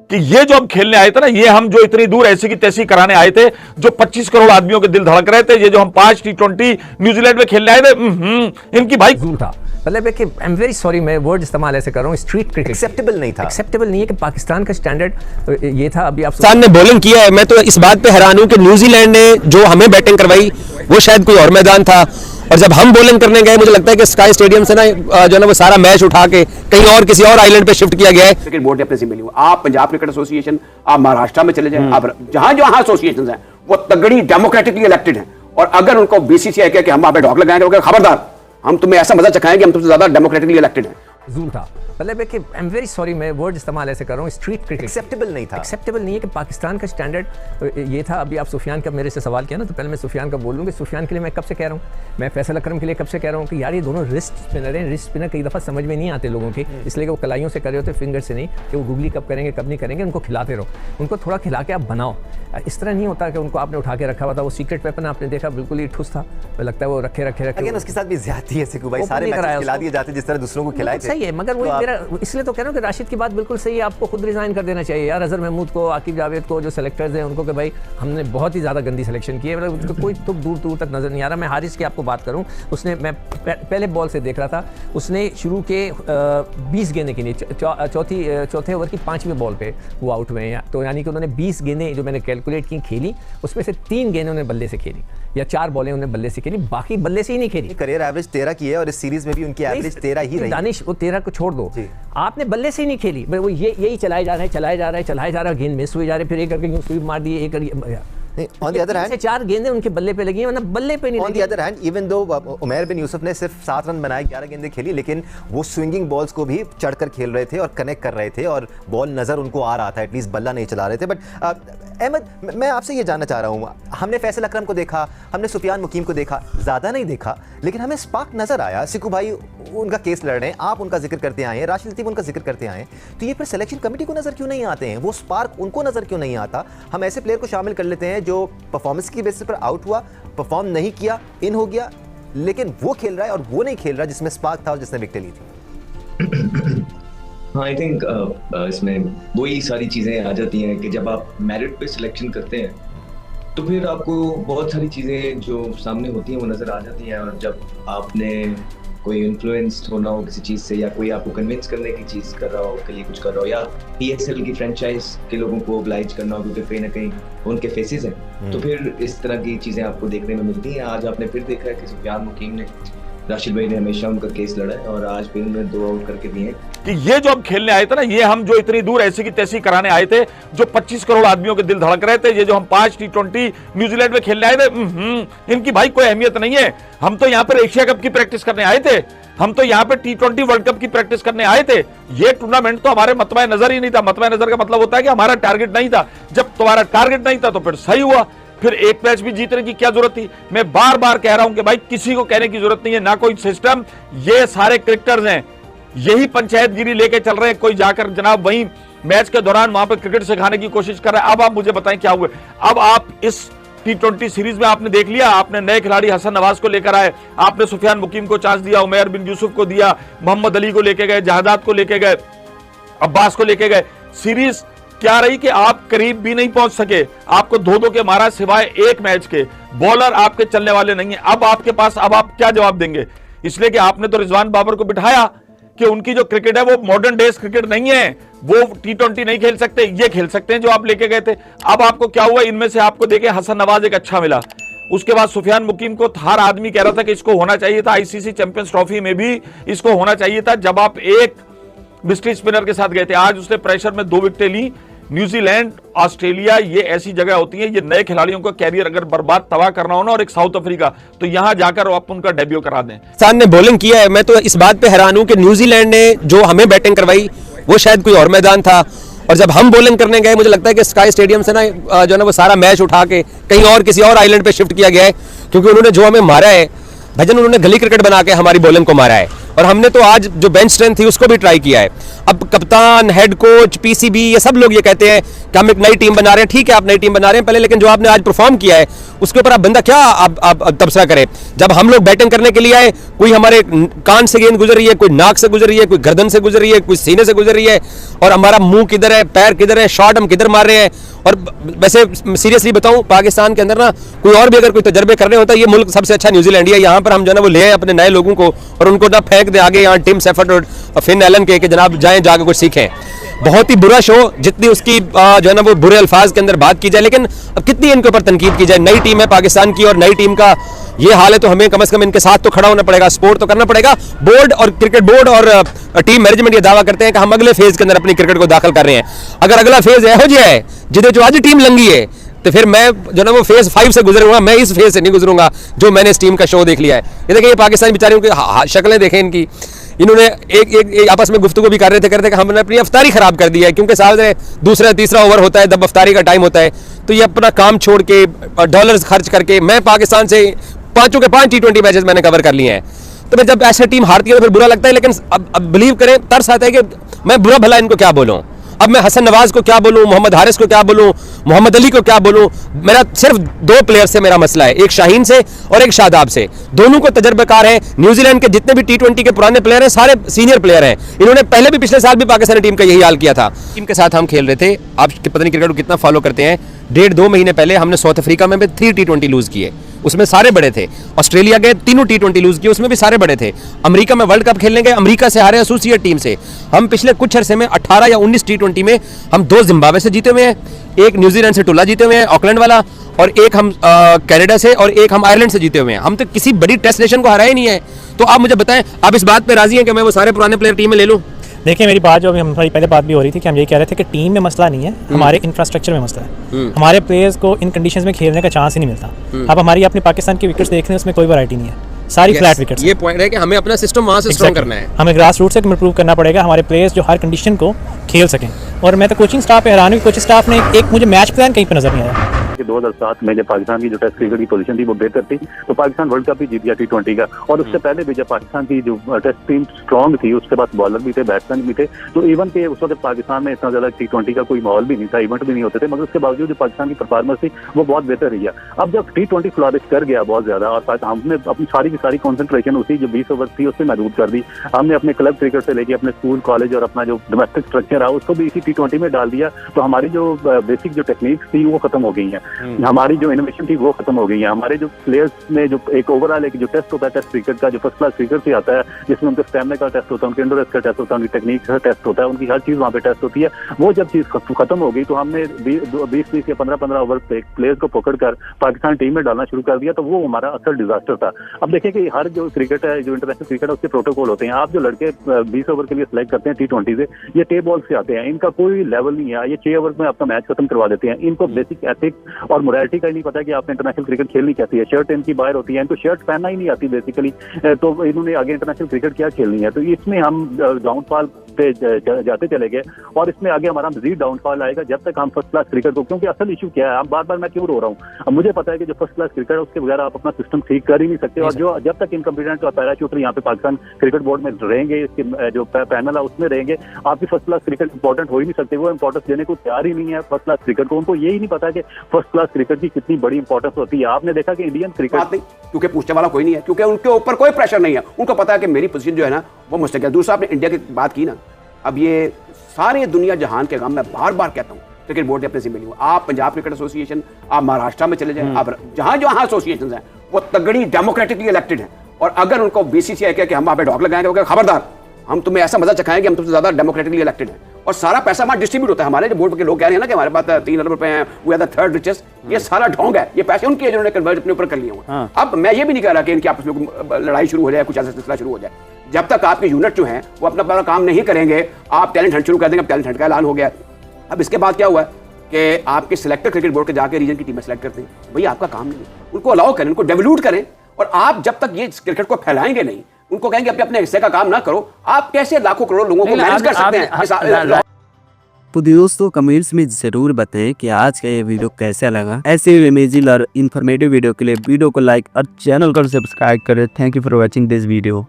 कि ये जो हम खेलने आए थे ना, ये हम जो इतनी दूर ऐसी की तैसी कराने आए थे, जो 25 करोड़ आदमियों के दिल धड़क रहे थे, ये जो हम 5 T20 न्यूजीलैंड में खेलने आए थे, इनकी भाई था। मतलब है कि आई एम वेरी सॉरी, मैं वर्ड इस्तेमाल ऐसे कर रहा हूँ, स्ट्रीट क्रिकेट एक्सेप्टेबल नहीं था। एक्सेप्टेबल नहीं है कि पाकिस्तान का स्टैंडर्ड ये था। अभी आप पाकिस्तान ने बॉलिंग किया है, मैं तो इस बात पे हैरान हूं कि न्यूजीलैंड ने जो हमें बैटिंग करवाई वो शायद कोई और मैदान था, और जब हम बॉलिंग करने गए मुझे लगता है कि स्काई स्टेडियम से ना जो है ना वो सारा मैच उठा के कहीं और किसी और आइलैंड पे शिफ्ट किया गया है। क्रिकेट बोर्ड ने अपने जिम्मे लिया। आप पंजाब क्रिकेट एसोसिएशन, आप महाराष्ट्र में चले जाएं, आप जहां जहां एसोसिएशन हैं वो तगड़ी डेमोक्रेटिकली इलेक्टेड हैं, और अगर उनको बीसीसीआई कहे कि हम वहां पे डॉग लगाएंगे, खबरदार, हम तुम्हें ऐसा मजा चखाएंगे, हम तुमसे ज्यादा डेमोक्रेटिकली इलेक्टेड हैं। जूम था। मतलब है कि आई एम वेरी सॉरी, मैं वर्ड इस्तेमाल ऐसे कर रहा हूँ, स्ट्रीट क्रिकेट एक्सेप्टेबल नहीं था। एक्सेप्टेबल नहीं है कि पाकिस्तान का स्टैंडर्ड ये था। अभी आप सुफियान का मेरे से सवाल किया ना, तो पहले मैं सुफियान का बोल लूँ कि सुफियान के लिए मैं कब से कह रहा हूँ, मैं फैसल अकरम के लिए कब से कह रहा हूँ कि यार ये दोनों रिस्ट स्पिनर हैं। रिस्ट स्पिनर कई दफ़ा समझ में नहीं आते लोगों के, इसलिए कि वो कलाइयों से कर रहे होते, फिंगर से नहीं, कि वो गुगली कब करेंगे कब नहीं करेंगे, उनको खिलाते रहो, उनको थोड़ा खिला के आप बनाओ। इस तरह नहीं होता कि उनको आपने उठा के रखा हुआ था, वो सीक्रेट वेपन आपने देखा बिल्कुल ही ठुस था, लगता है वो रखे लेकिन उसके साथ भी ज्यादती है सिकू भाई, सारे मैच खिला दिए जाते जिस तरह दूसरों को खिलाए थे। सही है, मगर वो मेरा इसलिए तो कह रहा हूं कि राशिद की बात बिल्कुल सही है, आपको खुद रिजाइन कर देना चाहिए यार। अजहर महमूद को, आकिब जावेद को, जो सेलेक्टर्स हैं उनको, कि भाई हमने बहुत ही ज़्यादा गंदी सिलेक्शन की है, मतलब उसको कोई तो दूर दूर तक नज़र नहीं आ रहा। मैं हारिस की आपको बात करूं, उसने, मैं पहले बॉल से देख रहा था, उसने शुरू के 20 गेंदें खेली, चौथे ओवर की 5वीं बॉल पे वो आउट हुए हैं, तो यानी कि उन्होंने 20 गेंदें जो मैंने कैलकुलेट की खेली, उसमें से 3 गेंदें उन्होंने बल्ले से खेली, या 4 बॉलें उन्होंने बल्ले से खेली, बाकी बल्ले से ही नहीं खेली। करियर एवरेज 13 की है, और इस सीरीज में भी उनकी एवरेज 13 ही रही। दानिश, वो 13 को छोड़ दो, आपने बल्ले से ही नहीं खेली, वो यही चलाए जा रहा है, गेंद मिस हुई जा रहे, फिर एक करके यूं स्वीप मार दिए, एक करके। On the other hand, 4 गेंदें उनके बल्ले पे लगी हैं, वरना बल्ले पे नहीं लगी। On the other hand, even though Umair बिन यूसुफ ने सिर्फ 7 रन बनाए, 11 गेंदें खेली, लेकिन वो स्विंगिंग बॉल्स को भी चढ़कर खेल रहे थे और कनेक्ट कर रहे थे, और बॉल नजर उनको आ रहा था, एटलीस्ट बल्ला नहीं चला रहे थे। बट अहमद, मैं आपसे ये जानना चाह रहा हूँ, हमने फैसल अकरम को देखा, हमने सुफियान मुकीम को देखा, ज़्यादा नहीं देखा, लेकिन हमें स्पार्क नजर आया। सिकू भाई उनका केस लड़ रहे हैं, आप उनका जिक्र करते आए हैं, राशिद लतीफ़ उनका जिक्र करते आए हैं, तो ये फिर सिलेक्शन कमेटी को नजर क्यों नहीं आते हैं? वो स्पार्क उनको नजर क्यों नहीं आता? हम ऐसे प्लेयर को शामिल कर लेते हैं जो परफॉर्मेंस की बेसिस पर आउट हुआ, परफॉर्म नहीं किया, इन हो गया, लेकिन वो खेल रहा है और वो नहीं खेल रहा जिसमें स्पार्क था और जिसने विकेट ली थी। हाँ, आई थिंक इसमें वही सारी चीज़ें आ जाती हैं कि जब आप मेरिट पे सिलेक्शन करते हैं तो फिर आपको बहुत सारी चीज़ें जो सामने होती हैं वो नज़र आ जाती हैं, और जब आपने कोई इन्फ्लुएंस्ड होना हो किसी चीज़ से, या कोई आपको कन्विंस करने की चीज़ कर रहा हो, के लिए कुछ कर रहा हो, या PSL की फ्रेंचाइज के लोगों को ओब्लाइज करना हो क्योंकि कहीं ना कहीं उनके फेसेस हैं, तो फिर इस तरह की चीज़ें आपको देखने में मिलती हैं। आज आपने फिर देखा है कि सुफियान मुकीम ने, राशिद भाई ने हमेशा उनका केस लड़ा है, और आज फिर उन्होंने 2 आउट करके दिए कि ये जो हम खेलने आए थे ना, ये हम जो इतनी दूर ऐसी की तैसी कराने आए थे, जो 25 करोड़ आदमियों के दिल धड़क रहे थे, ये जो हम 5 T20 न्यूजीलैंड में खेलने आए थे, इनकी भाई कोई अहमियत नहीं है। हम तो यहाँ पर एशिया कप की प्रैक्टिस करने आए थे, हम तो यहाँ पे T20 वर्ल्ड कप की प्रैक्टिस करने आए थे। ये टूर्नामेंट तो हमारे मतवाए नजर ही नहीं था। मतवाए नजर का मतलब होता है कि हमारा टारगेट नहीं था। जब तुम्हारा टारगेट नहीं था तो फिर सही हुआ, फिर एक मैच भी जीतने की क्या जरूरत थी? मैं बार बार कह रहा हूं कि भाई किसी को कहने की जरूरत नहीं है, ना कोई सिस्टम, ये सारे क्रिकेटर्स हैं, यही पंचायतगिरी लेके चल रहे हैं। कोई जाकर जनाब वहीं मैच के दौरान वहां पर क्रिकेट सिखाने की कोशिश कर रहा है। अब आप मुझे बताएं क्या हुआ? अब आप इस T20 सीरीज में आपने देख लिया, आपने नए खिलाड़ी हसन नवाज को लेकर आए, आपने सुफियान मुकीम को चांस दिया, उमैर बिन यूसुफ को दिया, मोहम्मद अली को लेके गए, जहादात को लेके गए, अब्बास को लेके गए। सीरीज क्या रही कि आप करीब भी नहीं पहुंच सके, आपको 2-2 के मारा, सिवाय एक मैच के। बॉलर आपके चलने वाले नहीं है। अब आपके पास, अब आप क्या जवाब देंगे? इसलिए कि आपने तो रिजवान बाबर को बिठाया कि उनकी जो क्रिकेट है वो मॉडर्न डेज क्रिकेट नहीं है, वो T20 नहीं खेल सकते, ये खेल सकते हैं जो आप लेके गए थे। अब आपको क्या हुआ? इनमें से आपको देखे हसन नवाज एक अच्छा मिला, उसके बाद सुफियान मुकीम को हर आदमी कह रहा था कि इसको होना चाहिए था, ICC चैंपियंस ट्रॉफी में भी इसको होना चाहिए था, जब आप एक मिस्ट्री स्पिनर के साथ गए थे। आज उसने प्रेशर में 2 विकेटें ली। न्यूजीलैंड, ऑस्ट्रेलिया, ये ऐसी जगह होती है, ये नए खिलाड़ियों का कैरियर अगर बर्बाद तबाह करना हो ना, और एक साउथ अफ्रीका, तो यहां जाकर आप उनका डेब्यू करा दें। पाकिस्तान ने बॉलिंग किया है, मैं तो इस बात पे हैरान हूं कि न्यूजीलैंड ने जो हमें बैटिंग करवाई वो शायद कोई और मैदान था, और जब हम बॉलिंग करने गए मुझे लगता है कि स्काई स्टेडियम से ना जो है ना वो सारा मैच उठा के कहीं और किसी और आइलैंड पे शिफ्ट किया गया है, क्योंकि उन्होंने जो हमें मारा है भजन, उन्होंने गली क्रिकेट बना के हमारी बॉलिंग को मारा है। और हमने तो आज जो बेंच स्ट्रेंथ थी उसको भी ट्राई किया है। अब कप्तान, हेड कोच, पीसीबी, ये सब लोग ये कहते हैं कि हम एक नई टीम बना रहे हैं। ठीक है, आप नई टीम बना रहे हैं पहले, लेकिन जो आपने आज परफॉर्म किया है उसके ऊपर आप बंदा क्या आप तबसरा करे। जब हम लोग बैटिंग करने के लिए आए, कोई हमारे कान से गेंद गुजर रही है, कोई नाक से गुजर रही है, कोई गर्दन से गुजर रही है, कोई सीने से गुजर रही है, और हमारा मुंह किधर है, पैर किधर है, शॉट हम किधर मार रहे हैं। और वैसे सीरियसली बताऊं, पाकिस्तान के अंदर ना कोई और भी अगर कोई तजर्बे कर रहे होता है, ये मुल्क सबसे अच्छा न्यूजीलैंड है। यहाँ पर हम जो है ना वो ले आए अपने नए लोगों को और उनको ना फेंक दे आगे यहाँ टिम सेफर्ट और फिन एलन के कि जनाब जाएं जाकर कुछ सीखें। बहुत ही बुरा शो, जितनी उसकी जो है ना वो बुरे अल्फाज के अंदर बात की जाए, लेकिन अब कितनी इनके ऊपर तनकीद की जाए। नई टीम है पाकिस्तान की और नई टीम का ये हाल है तो हमें कम से कम इनके साथ तो खड़ा होना पड़ेगा, सपोर्ट तो करना पड़ेगा। बोर्ड और क्रिकेट बोर्ड और टीम मैनेजमेंट ये दावा करते हैं कि हम अगले फेज के अंदर अपनी क्रिकेट को दाखिल कर रहे हैं। अगर अगला फेज यहो जिहा है जिधे जो आज टीम लंगी है, तो फिर मैं जो ना वो फेज 5 से गुजरूंगा, मैं इस फेज से नहीं गुजरूंगा जो मैंने इस टीम का शो देख लिया है। ये देखिए, ये पाकिस्तानी बेचारियों की शक्लें देखें इनकी। इन्होंने एक आपस में गुफ्तगू भी कर रहे थे कि हमने अपनी अफ्तारी खराब कर दी है, क्योंकि साहब दूसरा तीसरा ओवर होता है, जब अफ्तारी का टाइम होता है तो ये अपना काम छोड़ के डॉलर्स खर्च करके, मैं पाकिस्तान से 5 के 5 T20 मैचेस मैंने कवर कर लिए हैं। तो मैं जब ऐसे टीम हारती है तो फिर बुरा लगता है, लेकिन अब बिलीव करें, तरस आता है कि मैं बुरा भला इनको क्या बोलूं। अब मैं हसन नवाज को क्या बोलूं, मोहम्मद हारिस को क्या बोलूं, मोहम्मद अली को क्या बोलूं। मेरा सिर्फ 2 प्लेयर से मेरा मसला है, एक शाहीन से और एक शादाब से। दोनों को तजर्बेकार हैं। न्यूजीलैंड के जितने भी T20 के पुराने प्लेयर हैं सारे सीनियर प्लेयर हैं। इन्होंने पहले भी पिछले साल भी पाकिस्तानी टीम का यही हाल किया था। टीम के साथ हम खेल रहे थे, आप पता नहीं क्रिकेट को कितना फॉलो करते हैं। 1.5-2 महीने पहले हमने साउथ अफ्रीका में भी 3 T20 लूज किए, उसमें सारे बड़े थे। ऑस्ट्रेलिया गए, 3 T20 लूज किए, उसमें भी सारे बड़े थे। अमेरिका में वर्ल्ड कप खेलने गए, अमेरिका से हारे एसोसिएट टीम से। हम पिछले कुछ अरसे में 18 या 19 T20 में हम 2 जिम्बाब्वे से जीते हुए हैं, एक न्यूजीलैंड से टुल्ला जीते हुए हैं, ऑकलैंड वाला, और एक हम कनाडा से और एक हम आयरलैंड से जीते हुए हैं। हम तो किसी बड़ी टेस्ट नेशन को हराया ही नहीं है। तो आप मुझे बताएं, आप इस बात पे राजी हैं कि मैं वो सारे पुराने प्लेयर टीम में ले लूं? देखिए, मेरी बात जो अभी हमारी पहले बात भी हो रही थी कि हम ये कह रहे थे कि टीम में मसला नहीं है, हमारे इंफ्रास्ट्रक्चर में मसला है। हमारे प्लेयर्स को इन कंडीशंस में खेलने का चांस ही नहीं मिलता। अब हमारी अपनी पाकिस्तान की विकेट्स देख रहे हैं, उसमें कोई वैरायटी नहीं है, सारी फ्लैट विकेट्स। ये पॉइंट है कि हमें अपना सिस्टम वहां से स्ट्रॉन्ग करना है। हमें ग्रास रूट से इम्प्रूव करना पड़ेगा, हमारे प्लेयर्स जो हर कंडीशन को खेल सकें। और मैं तो कोचिंग स्टाफ पे हैरान हूं, कोचिंग स्टाफ ने एक मुझे मैच प्लान कहीं पे नजर नहीं आया। 2007 में जब पाकिस्तान की जो टेस्ट क्रिकेट की पोजीशन थी वो बेहतर थी, तो पाकिस्तान वर्ल्ड कप भी जीत गया T20 का। और उससे पहले भी जब पाकिस्तान की जो टेस्ट टीम स्ट्रांग थी, उसके पास बॉलर भी थे, बैट्समैन भी थे, तो इवन के उस वक्त पाकिस्तान में इतना ज्यादा T20 का कोई माहौल भी नहीं था, इवेंट भी नहीं होते थे, मगर उसके बावजूद जो पाकिस्तान की परफॉर्मेंस थी वो बहुत बेहतर रही है। अब जब T20 फ्लॉरिश कर गया बहुत ज्यादा और हमने अपनी सारी की सारी कॉन्सेंट्रेशन उसी जो 20 ओवर थी उससे महदूद कर दी। हमने अपने क्लब क्रिकेट से लेके अपने स्कूल कॉलेज और अपना जो डोमेस्टिक स्ट्रक्चर है उसको भी इसी T20 में डाल दिया, तो हमारी जो बेसिक जो टेक्निक्स थी वो खत्म हो गई है, हमारी जो इनोवेशन थी वो खत्म हो गई है। हमारे जो प्लेयर्स में जो एक ओवरऑल एक जो टेस्ट होता है, टेस्ट क्रिकेट का जो फर्स्ट क्लास क्रिकेट से आता है, जिसमें उनके स्टैमिना का टेस्ट होता है, उनके इंडोर का टेस्ट होता है, उनकी टेक्निक का टेस्ट होता है, उनकी हर चीज वहाँ पे टेस्ट होती है। वो जब चीज खत्म हो गई तो हमने 20 या 15 ओवर प्लेयर्स को पकड़कर पाकिस्तान टीम में डालना शुरू कर दिया, तो वो हमारा असल डिजास्टर था। अब देखिए कि हर जो क्रिकेट है, जो इंटरनेशनल क्रिकेट है, उसके प्रोटोकॉल होते हैं। आप जो लड़के 20 ओवर के लिए सिलेक्ट करते हैं T20 से, ये टे बॉल से आते हैं, इनका कोई लेवल नहीं है, ये 6 ओवर में आपका मैच खत्म करवा देते हैं। इनको बेसिक एथिक्स और मोरालिटी का ही नहीं पता कि आपने इंटरनेशनल क्रिकेट खेलनी कैसी है। शर्ट इनकी बाहर होती है, इनको शर्ट पहनना ही नहीं आती बेसिकली, तो इन्होंने आगे इंटरनेशनल क्रिकेट क्या खेलनी है। तो इसमें हम डाउनफॉल पे जाते चले गए और इसमें आगे हमारा मजीद डाउनफॉल आएगा जब तक हम फर्स्ट क्लास क्रिकेट को, क्योंकि असल इशू क्या है, अब बार बार मैं क्यों रो रहा हूँ, अब मुझे पता है कि जो फर्स्ट क्लास क्रिकेट है उसके बगैर आप अपना सिस्टम ठीक कर ही नहीं सकते। और जो जब तक इनकम्पिटेंट और पैराशूटर यहाँ पे पाकिस्तान क्रिकेट बोर्ड में रहेंगे, इसके जो पैनल है उसमें रहेंगे, आपकी फर्स्ट क्लास क्रिकेट इंपॉर्टेंट हो ही नहीं सकते। वो इंपॉर्टेंस देने को तैयार ही नहीं है फर्स्ट क्लास क्रिकेट को, उनको यही नहीं पता कि फर्स्ट क्लास क्रिकेट की कितनी बड़ी इंपॉर्टेंस होती है। आपने देखा कि इंडियन क्रिकेट नहीं, क्योंकि पूछने वाला कोई नहीं है, क्योंकि उनके ऊपर कोई प्रेशर नहीं है, उनको पता है कि मेरी पोजीशन जो है ना वो मुस्तकिल है। दूसरा, आपने इंडिया की बात की ना, अब ये सारे दुनिया जहान के गम मैं बार बार कहता हूँ, क्रिकेट बोर्ड ने अपने जिम्मे लिया। आप पंजाब क्रिकेट एसोसिएशन, आप महाराष्ट्र में चले जाएं, आप जहां जहां एसोसिएशन हैं वो तगड़ी डेमोक्रेटिकली इलेक्टेड हैं, और अगर उनको बीसीसीआई कहे कि हम वहां पे डॉग लगाएंगे, खबरदार, हम तुम्हें ऐसा मजा चखाएंगे, हम तुमसे ज्यादा डेमोक्रेटिकली इलेक्टेड हैं, और सारा पैसा हमारा डिस्ट्रीब्यूट होता है। हमारे जो बोर्ड के लोग कह रहे हैं ना कि हमारे पास 3 अरब रुपए हैं, we are the third richest, ये सारा ढोंग है, ये पैसे उनके जिन्होंने कन्वर्ट अपने ऊपर कर लिए हुए। अब मैं ये भी नहीं कह रहा कि इनकी आपस में लड़ाई शुरू हो जाए, कुछ ऐसा सिलसिला शुरू हो जाए। जब तक आपके यूनिट जो हैं वो अपना काम नहीं करेंगे, आप टैलेंट हंट शुरू कर देंगे। अब टैलेंट हंट का ऐलान हो गया। अब इसके बाद क्या हुआ कि आपके सिलेक्टर क्रिकेट बोर्ड के जाके रीजन की टीमें सेलेक्ट करते हैं। भैया आपका काम नहीं है, उनको अलाउ करें, उनको डेवलूट करें, और आप जब तक ये क्रिकेट को फैलाएंगे नहीं, उनको कहेंगे अपने अपने हिस्से का काम ना करो, आप कैसे लाखों करोड़ लोगों को मैनेज कर सकते हैं। तो दोस्तों कमेंट्स में जरूर बताएं कि आज का ये वीडियो कैसा लगा। ऐसे अमेजिंग और इन्फॉर्मेटिव वीडियो के लिए वीडियो को लाइक और चैनल को सब्सक्राइब करें। Thank you for watching this video.